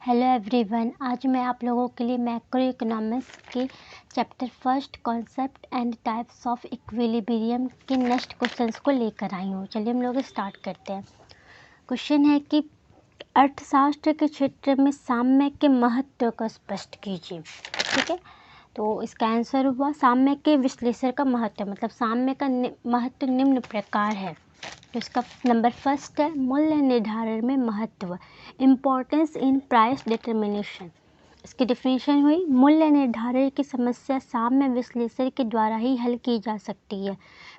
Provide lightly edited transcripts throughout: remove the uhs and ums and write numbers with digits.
Hello everyone, आज मैं आप लोगों के लिए मैक्रो इकोनॉमिक्स के chapter first concept and types of equilibrium के नेक्स्ट क्वेश्चंस को लेकर आई हूँ। चलिए हम लोग स्टार्ट करते हैं। क्वेश्चन है कि अर्थशास्त्र के क्षेत्र में साम्य के महत्व को स्पष्ट कीजिए। ठीक है, तो इसका आंसर हुआ साम्य के विश्लेषण का महत्व, मतलब साम्य का महत्व निम्न प्रकार है। तो इसका नंबर फर्स्ट है मूल्य निर्धारण में महत्व, इम्पोर्टेंस इन प्राइस डिटर्मिनेशन। इसकी डिफिनेशन हुई मूल्य निर्धारण की समस्या साम्य विश्लेषण के द्वारा ही हल की जा सकती है।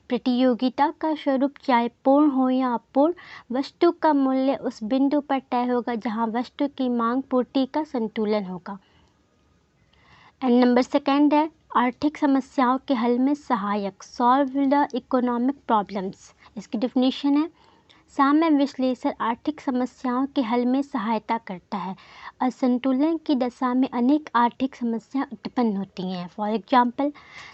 प्रतियोगिता का स्वरूप चाहे पूर्ण हो या अपूर्ण, वस्तु का मूल्य उस बिंदु पर तय होगा जहां वस्तु की मांग पूर्ति का संतुलन होगा। एंड नंबर सेकंड है आर्थिक समस्याओं के हल में सहायक, सॉल्व द इकोनॉमिक प्रॉब्लम्स। इसकी डिफिनेशन है साम्य विश्लेषण आर्थिक समस्याओं के हल में सहायता करता है। असंतुलन की दशा में अनेक आर्थिक समस्याएं उत्पन्न होती हैं। फॉर एग्जाम्पल,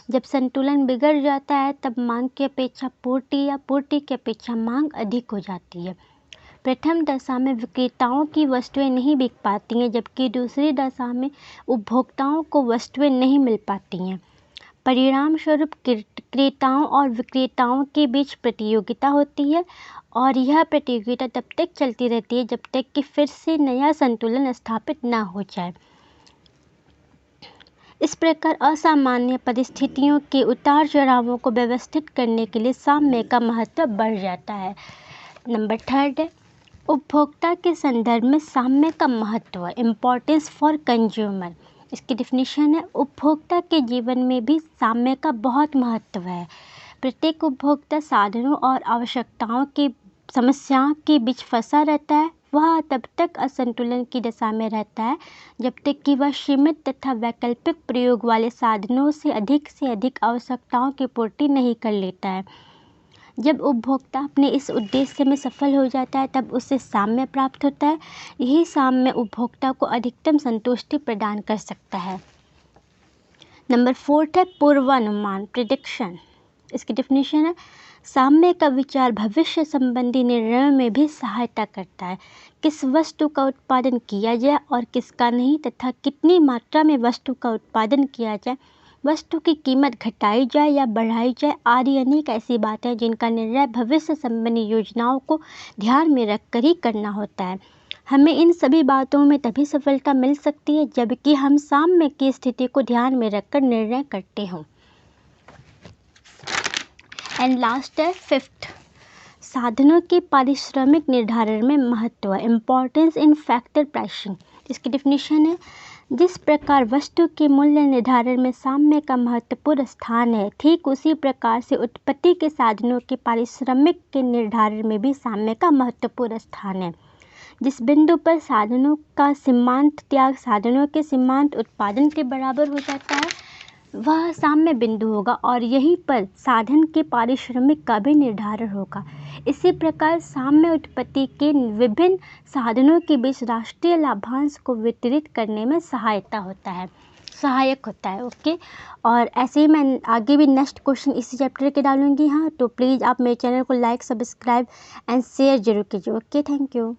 जब संतुलन बिगड़ जाता है तब मांग की अपेक्षा पूर्ति या पूर्ति की अपेक्षा मांग अधिक हो जाती है। प्रथम दशा में विक्रेताओं की वस्तुएं नहीं बिक पाती हैं, जबकि दूसरी दशा में उपभोक्ताओं को वस्तुएं नहीं मिल पाती हैं। परिणाम स्वरूप क्रेताओं और विक्रेताओं के बीच प्रतियोगिता होती है और यह प्रतियोगिता तब तक चलती रहती है जब तक कि फिर से नया संतुलन स्थापित न हो जाए। इस प्रकार असामान्य परिस्थितियों के उतार चढ़ावों को व्यवस्थित करने के लिए साम्य का महत्व बढ़ जाता है। नंबर थर्ड है उपभोक्ता के संदर्भ में साम्य का महत्व, इम्पोर्टेंस फॉर कंज्यूमर। इसकी डिफिनेशन है उपभोक्ता के जीवन में भी साम्य का बहुत महत्व है। प्रत्येक उपभोक्ता साधनों और आवश्यकताओं की समस्याओं के बीच फंसा रहता है। वह तब तक असंतुलन की दशा में रहता है जब तक कि वह सीमित तथा वैकल्पिक प्रयोग वाले साधनों से अधिक आवश्यकताओं की पूर्ति नहीं कर लेता है। जब उपभोक्ता अपने इस उद्देश्य में सफल हो जाता है तब उसे साम्य प्राप्त होता है। यही साम्य उपभोक्ता को अधिकतम संतुष्टि प्रदान कर सकता है। नंबर फोर्थ है पूर्वानुमान, प्रिडिक्शन। इसकी डिफिनेशन है साम्य का विचार भविष्य संबंधी निर्णयों में भी सहायता करता है। किस वस्तु का उत्पादन किया जाए और किसका नहीं, तथा कितनी मात्रा में वस्तु का उत्पादन किया जाए, वस्तु की कीमत घटाई जाए या बढ़ाई जाए आदि अनेक ऐसी बातें हैं जिनका निर्णय भविष्य संबंधी योजनाओं को ध्यान में रखकर ही करना होता है। हमें इन सभी बातों में तभी सफलता मिल सकती है जबकि हम साम्य की स्थिति को ध्यान में रखकर निर्णय करते हों। एंड लास्ट है फिफ्थ, साधनों के पारिश्रमिक निर्धारण में महत्व, इम्पोर्टेंस इन फैक्टर प्राइसिंग। इसकी डिफिनेशन है जिस प्रकार वस्तु के मूल्य निर्धारण में साम्य का महत्वपूर्ण स्थान है, ठीक उसी प्रकार से उत्पत्ति के साधनों के पारिश्रमिक के निर्धारण में भी साम्य का महत्वपूर्ण स्थान है। जिस बिंदु पर साधनों का सीमांत त्याग साधनों के सीमांत उत्पादन के बराबर हो जाता है वह साम्य बिंदु होगा और यहीं पर साधन के पारिश्रमिक का भी निर्धारण होगा। इसी प्रकार साम्य उत्पत्ति के विभिन्न साधनों के बीच राष्ट्रीय लाभांश को वितरित करने में सहायक होता है। ओके, और ऐसे ही मैं आगे भी नेक्स्ट क्वेश्चन इसी चैप्टर के डालूंगी। हाँ, तो प्लीज़ आप मेरे चैनल को लाइक, सब्सक्राइब एंड शेयर जरूर कीजिए। Okay, thank you.